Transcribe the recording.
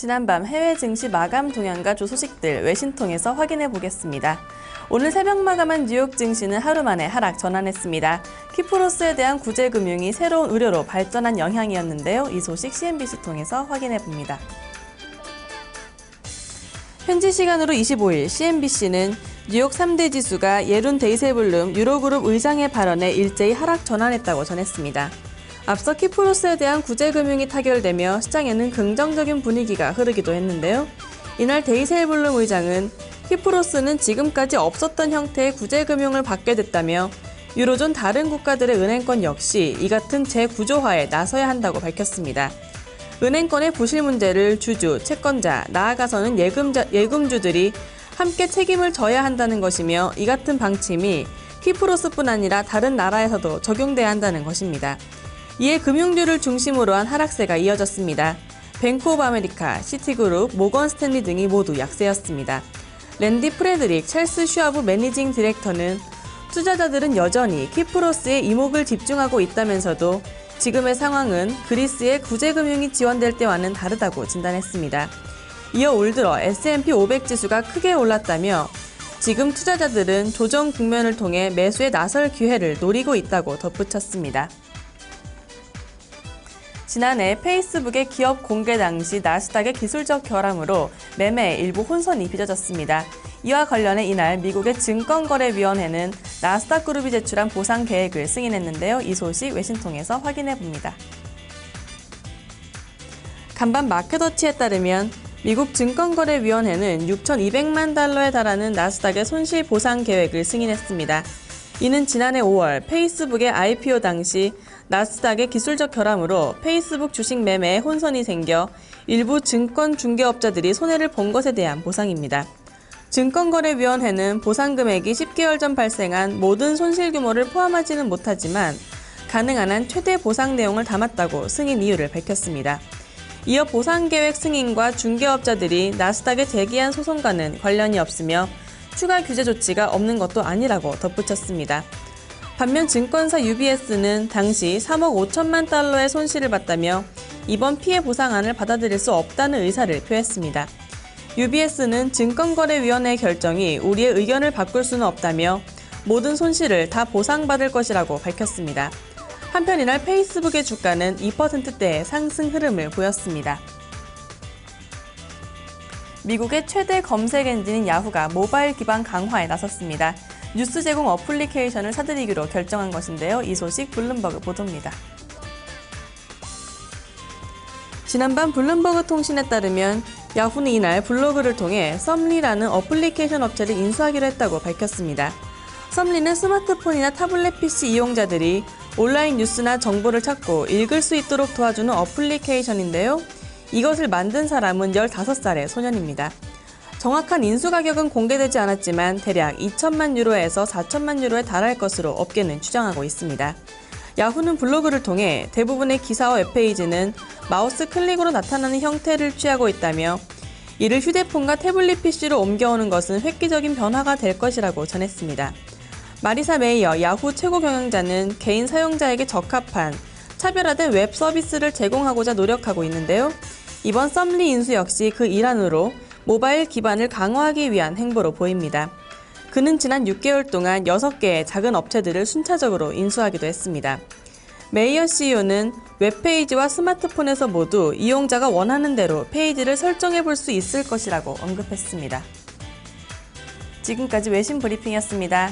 지난밤 해외 증시 마감 동향과 주 소식들 외신 통해서 확인해 보겠습니다. 오늘 새벽 마감한 뉴욕 증시는 하루 만에 하락 전환했습니다. 키프로스에 대한 구제 금융이 새로운 우려로 발전한 영향이었는데요. 이 소식 CNBC 통해서 확인해 봅니다. 현지 시간으로 25일 CNBC는 뉴욕 3대 지수가 예룬 데이셀블룸 유로그룹 의장의 발언에 일제히 하락 전환했다고 전했습니다. 앞서 키프로스에 대한 구제 금융이 타결되며 시장에는 긍정적인 분위기가 흐르기도 했는데요. 이날 데이셀블룸 의장은 키프로스는 지금까지 없었던 형태의 구제 금융을 받게 됐다며 유로존 다른 국가들의 은행권 역시 이 같은 재구조화에 나서야 한다고 밝혔습니다. 은행권의 부실 문제를 주주, 채권자, 나아가서는 예금주들이 함께 책임을 져야 한다는 것이며 이 같은 방침이 키프로스뿐 아니라 다른 나라에서도 적용돼야 한다는 것입니다. 이에 금융주를 중심으로 한 하락세가 이어졌습니다. 뱅크 오브 아메리카, 시티그룹, 모건 스탠리 등이 모두 약세였습니다. 랜디 프레드릭, 찰스 슈아브 매니징 디렉터는 투자자들은 여전히 키프로스에 이목을 집중하고 있다면서도 지금의 상황은 그리스의 구제금융이 지원될 때와는 다르다고 진단했습니다. 이어 올 들어 S&P 500 지수가 크게 올랐다며 지금 투자자들은 조정 국면을 통해 매수에 나설 기회를 노리고 있다고 덧붙였습니다. 지난해 페이스북의 기업 공개 당시 나스닥의 기술적 결함으로 매매에 일부 혼선이 빚어졌습니다. 이와 관련해 이날 미국의 증권거래위원회는 나스닥 그룹이 제출한 보상 계획을 승인했는데요. 이 소식 외신 통해서 확인해 봅니다. 간밤 마켓워치에 따르면 미국 증권거래위원회는 6,200만 달러에 달하는 나스닥의 손실 보상 계획을 승인했습니다. 이는 지난해 5월 페이스북의 IPO 당시 나스닥의 기술적 결함으로 페이스북 주식 매매에 혼선이 생겨 일부 증권 중개업자들이 손해를 본 것에 대한 보상입니다. 증권거래위원회는 보상 금액이 10개월 전 발생한 모든 손실 규모를 포함하지는 못하지만 가능한 한 최대 보상 내용을 담았다고 승인 이유를 밝혔습니다. 이어 보상 계획 승인과 중개업자들이 나스닥에 제기한 소송과는 관련이 없으며 추가 규제 조치가 없는 것도 아니라고 덧붙였습니다. 반면 증권사 UBS는 당시 3억 5천만 달러의 손실을 봤다며 이번 피해 보상안을 받아들일 수 없다는 의사를 표했습니다. UBS는 증권거래위원회의 결정이 우리의 의견을 바꿀 수는 없다며 모든 손실을 다 보상받을 것이라고 밝혔습니다. 한편 이날 페이스북의 주가는 2%대의 상승 흐름을 보였습니다. 미국의 최대 검색 엔진인 야후가 모바일 기반 강화에 나섰습니다. 뉴스 제공 어플리케이션을 사들이기로 결정한 것인데요. 이 소식 블룸버그 보도입니다. 지난밤 블룸버그 통신에 따르면 야후는 이날 블로그를 통해 썸리라는 어플리케이션 업체를 인수하기로 했다고 밝혔습니다. 썸리는 스마트폰이나 타블렛 PC 이용자들이 온라인 뉴스나 정보를 찾고 읽을 수 있도록 도와주는 어플리케이션인데요. 이것을 만든 사람은 15살의 소년입니다. 정확한 인수 가격은 공개되지 않았지만 대략 2천만 유로에서 4천만 유로에 달할 것으로 업계는 추정하고 있습니다. 야후는 블로그를 통해 대부분의 기사와 웹페이지는 마우스 클릭으로 나타나는 형태를 취하고 있다며 이를 휴대폰과 태블릿 PC로 옮겨오는 것은 획기적인 변화가 될 것이라고 전했습니다. 마리사 메이어 야후 최고 경영자는 개인 사용자에게 적합한 차별화된 웹 서비스를 제공하고자 노력하고 있는데요. 이번 썸리 인수 역시 그 일환으로 모바일 기반을 강화하기 위한 행보로 보입니다. 그는 지난 6개월 동안 6개의 작은 업체들을 순차적으로 인수하기도 했습니다. 메이어 CEO는 웹페이지와 스마트폰에서 모두 이용자가 원하는 대로 페이지를 설정해 볼 수 있을 것이라고 언급했습니다. 지금까지 외신 브리핑이었습니다.